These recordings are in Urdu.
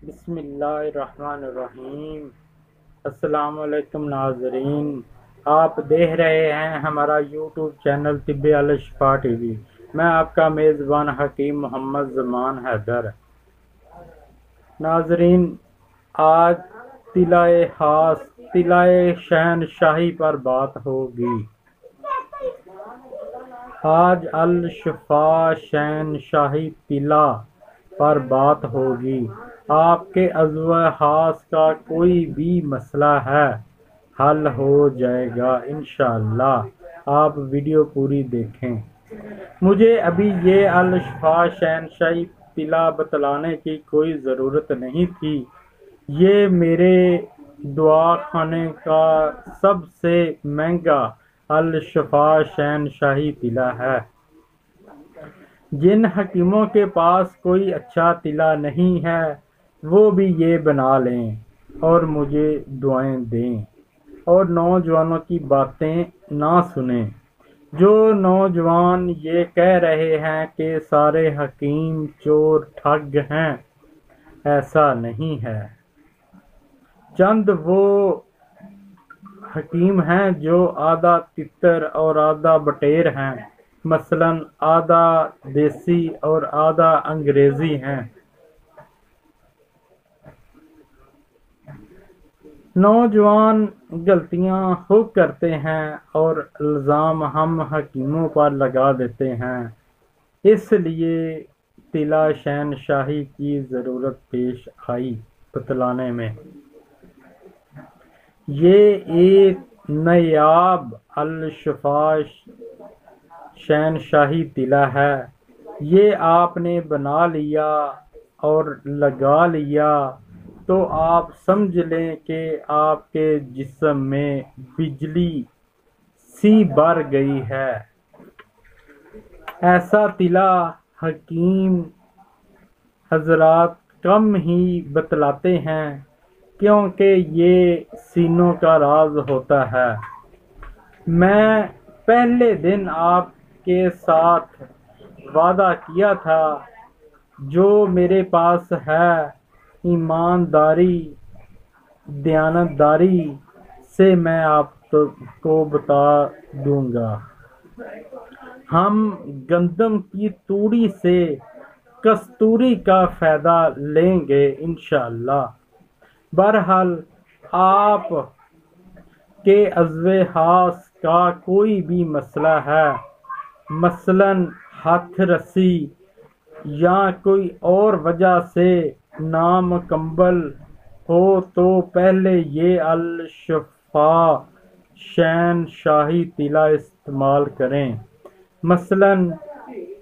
بسم اللہ الرحمن الرحیم۔ السلام علیکم ناظرین، آپ دیکھ رہے ہیں ہمارا یوٹیوب چینل طب الشفا ٹی وی۔ میں آپ کا میزبان حکیم محمد زمان حیدر۔ ناظرین، آج طلعہ خاص طلعہ شہنشاہی پر بات ہوگی۔ آج الشفا شہنشاہی طلعہ پر بات ہوگی۔ آپ کے عضو خاص کا کوئی بھی مسئلہ ہے، حل ہو جائے گا انشاءاللہ۔ آپ ویڈیو پوری دیکھیں۔ مجھے ابھی یہ الشفا شہنشاہی طلعہ بتلانے کی کوئی ضرورت نہیں تھی۔ یہ میرے دعا خانے کا سب سے مہنگا الشفا شہنشاہی طلعہ ہے۔ جن حکیموں کے پاس کوئی اچھا طلعہ نہیں ہے وہ بھی یہ بنا لیں اور مجھے دعائیں دیں اور نوجوانوں کی باتیں نہ سنیں۔ جو نوجوان یہ کہہ رہے ہیں کہ سارے حکیم چور ٹھگ ہیں، ایسا نہیں ہے۔ چند وہ حکیم ہیں جو آدھا تتر اور آدھا بٹیر ہیں، مثلاً آدھا دیسی اور آدھا انگریزی ہیں۔ نوجوان غلطیاں خوب کرتے ہیں اور الزام ہم حکیموں پر لگا دیتے ہیں، اس لیے طلعہ شہنشاہی کی ضرورت پیش آئی بتلانے میں۔ یہ ایک نایاب الشفا شہنشاہی طلعہ ہے۔ یہ آپ نے بنا لیا اور لگا لیا تو آپ سمجھ لیں کہ آپ کے جسم میں بجلی سی بھر گئی ہے۔ ایسا طلعہ حکیم حضرات کم ہی بتلاتے ہیں کیونکہ یہ سینوں کا راز ہوتا ہے۔ میں پہلے دن آپ کے ساتھ وعدہ کیا تھا، جو میرے پاس ہے ایمانداری دیانتداری سے میں آپ کو بتا دوں گا۔ ہم گندم کی توڑی سے کستوری کا فائدہ لیں گے انشاءاللہ۔ بہرحال آپ کے عضو خاص کا کوئی بھی مسئلہ ہے، مثلاً ہاتھ رسی یا کوئی اور وجہ سے نامکمل ہو تو پہلے یہ الشفا شہنشاہی طلعہ استعمال کریں۔ مثلاً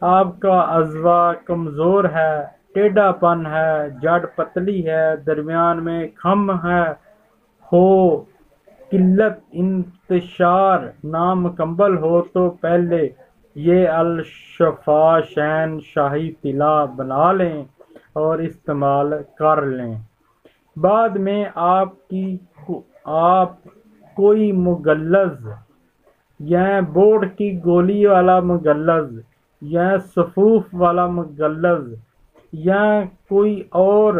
آپ کا عضو کمزور ہے، ٹیڑھا پن ہے، جڑ پتلی ہے، درمیان میں خم ہے، ہو قلت انتشار نامکمل ہو تو پہلے یہ الشفا شہنشاہی طلعہ بنا لیں اور استعمال کر لیں۔ بعد میں آپ کوئی مغلظ یا بورڈ کی گولی والا مغلظ یا سفوف والا مغلظ یا کوئی اور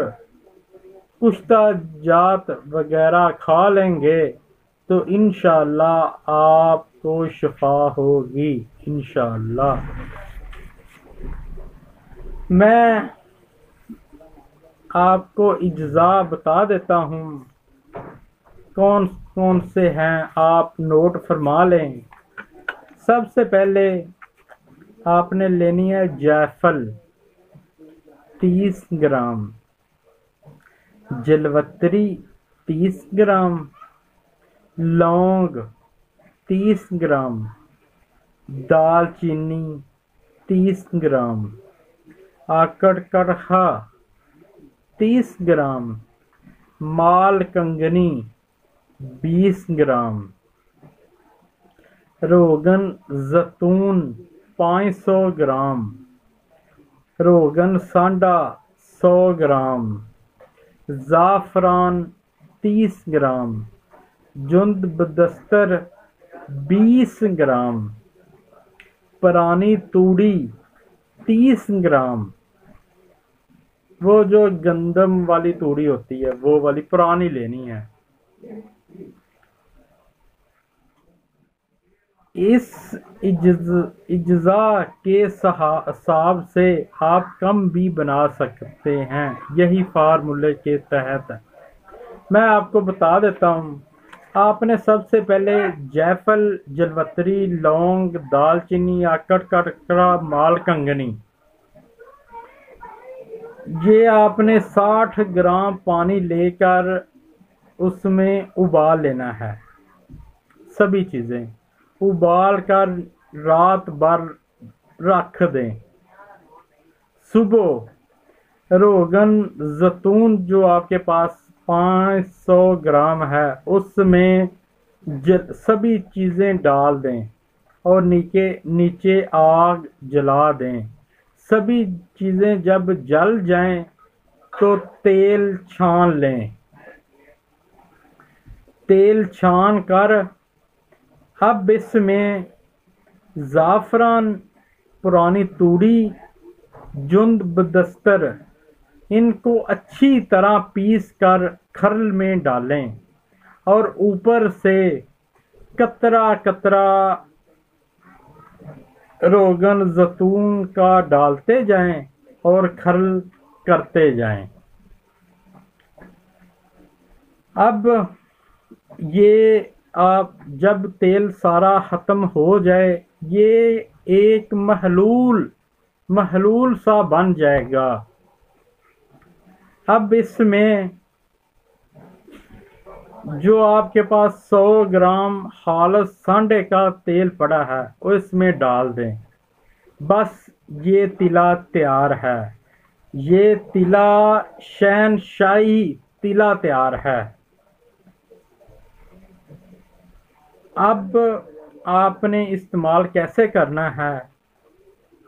کشتہ جات وغیرہ کھا لیں گے تو انشاءاللہ آپ کو شفا ہوگی انشاءاللہ۔ میں آپ کو اجزاء بتا دیتا ہوں کون کون سے ہیں، آپ نوٹ فرما لیں۔ سب سے پہلے آپ نے لینی ہے جائفل 30 گرام، جلوتری 30 گرام، لونگ 30 گرام، دال چینی 30 گرام، آکڑ کڑھا 30 گرام، مال کنگنی 20 گرام، روغن زیتون 500 گرام، روغن سانڈا 100 گرام، زعفران 30 گرام، جند بدستر 20 گرام، پرانی توڑی 30 گرام، وہ جو گندم والی توڑی ہوتی ہے وہ والی پرانی لینی ہے۔ اس اجزاء کے حساب سے آپ کم بھی بنا سکتے ہیں، یہی فارمولے کے تحت۔ میں آپ کو بتا دیتا ہوں، آپ نے سب سے پہلے جیفل، جلوتری، لونگ، دال چینی، آکڑ، کڑکڑا، مال کنگنی، یہ آپ نے 60 گرام پانی لے کر اس میں ابال لینا ہے۔ سبھی چیزیں ابال کر رات بھر رکھ دیں۔ صبح روغن زیتون جو آپ کے پاس 500 گرام ہے اس میں سبھی چیزیں ڈال دیں اور نیچے آگ جلا دیں۔ سبھی چیزیں جب جل جائیں تو تیل چھان لیں۔ تیل چھان کر اب اس میں زعفران، پرانی توڑی، جند بدستر، ان کو اچھی طرح پیس کر کھرل میں ڈالیں اور اوپر سے قطرہ قطرہ روغن زیتون کا ڈالتے جائیں اور کھرل کرتے جائیں۔ اب یہ آپ جب تیل سارا ختم ہو جائے یہ ایک محلول سا بن جائے گا۔ اب اس میں جو آپ کے پاس 100 گرام خالص سانڈے کا تیل پڑا ہے وہ اس میں ڈال دیں۔ بس یہ تلا تیار ہے، یہ تلا شہنشاہی تلا تیار ہے۔ اب آپ نے استعمال کیسے کرنا ہے؟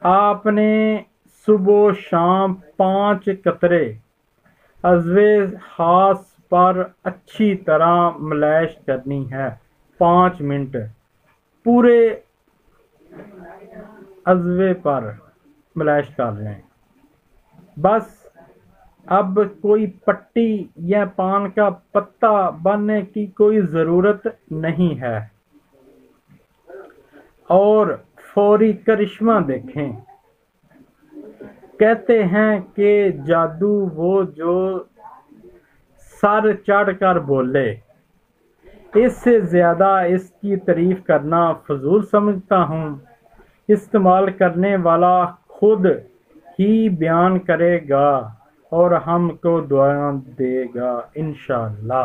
آپ نے صبح و شام 5 قطرے عضوِ خاص پر اچھی طرح مالش کرنی ہے۔ 5 منٹ پورے عضوے پر مالش کر لیں۔ بس اب کوئی پٹی یا پان کا پتا بننے کی کوئی ضرورت نہیں ہے اور فوری کرشمہ دیکھیں۔ کہتے ہیں کہ جادو وہ جو سر چڑھ کر بولے، اس سے زیادہ اس کی تعریف کرنا فضول سمجھتا ہوں۔ استعمال کرنے والا خود ہی بیان کرے گا اور ہم کو دعائیں دے گا انشاءاللہ۔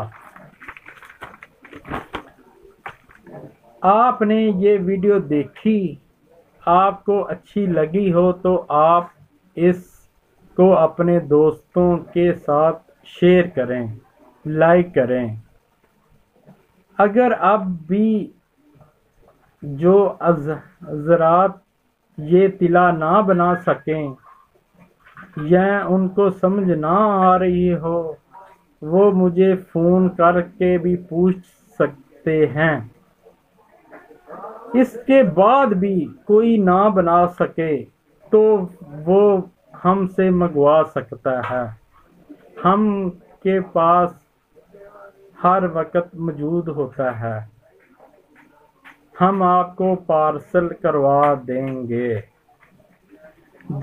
آپ نے یہ ویڈیو دیکھی، آپ کو اچھی لگی ہو تو آپ اس کو اپنے دوستوں کے ساتھ شیئر کریں، لائک کریں۔ اگر اب بھی جو حضرات یہ تلا نہ بنا سکیں یا ان کو سمجھ نہ آ رہی ہو وہ مجھے فون کر کے بھی پوچھ سکتے ہیں۔ اس کے بعد بھی کوئی نہ بنا سکے تو وہ ہم سے منگوا سکتا ہے، ہم کے پاس ہر وقت موجود ہوتا ہے، ہم آپ کو پارسل کروا دیں گے۔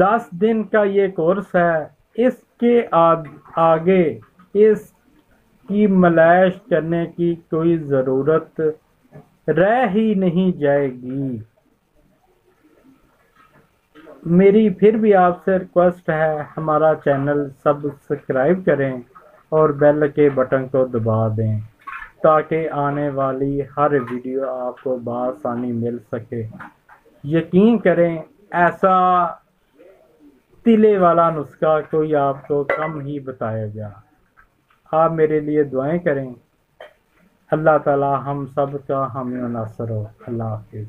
10 دن کا یہ کورس ہے، اس کے آگے اس کی مالش کرنے کی کوئی ضرورت رہ ہی نہیں جائے گی۔ میری پھر بھی آپ سے ریکویسٹ ہے ہمارا چینل سبسکرائب کریں اور بیل کے بٹن کو دبا دیں تاکہ آنے والی ہر ویڈیو آپ کو بآسانی مل سکے۔ یقین کریں ایسا تلے والا نسخہ کوئی آپ کو کم ہی بتائے گا۔ آپ میرے لیے دعائیں کریں۔ اللہ تعالی ہم سب کا حامی و ناصر ہو۔ اللہ حافظ۔